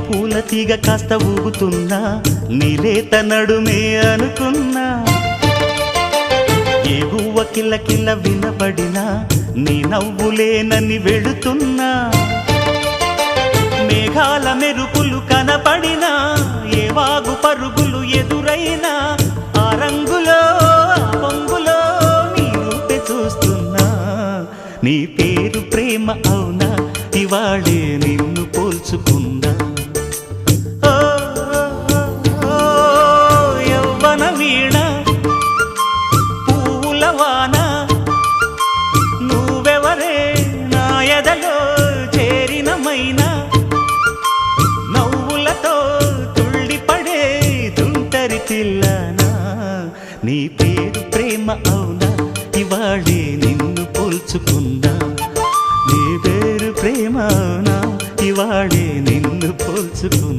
పూల తీగ కాస్త ఊగుతున్నా నీలేత నడుమే అనుకున్నా ఏ గువ్వ కిల్ల కిల్ల వినబడినా నీ నవ్వులేనని వెళుతున్నా మేఘాల మెరుపులు కనపడినా ఏ వాగు పరుగులు ఎదురైనా ఆ రంగులో ఆ పొంగులో నీ రూపే చూస్తున్నా నీ పేరు ప్రేమ అవునా ఇవాళే నిన్ను పోల్చుకున్నా ఓ యవ్వన వీణ పూల వాన నువ్వెవరే నా ఎదలో చేరిన మైనా నవ్వులతో తుళ్ళిపడే తుంటరి పిల్లనా నీ పేరు ప్రేమ అవునా ఇవాళే నిన్ను పోల్చుకున్నా నీ పేరు ప్రేమ అవునా ఇవాళే నిన్ను పోల్చుకున్నా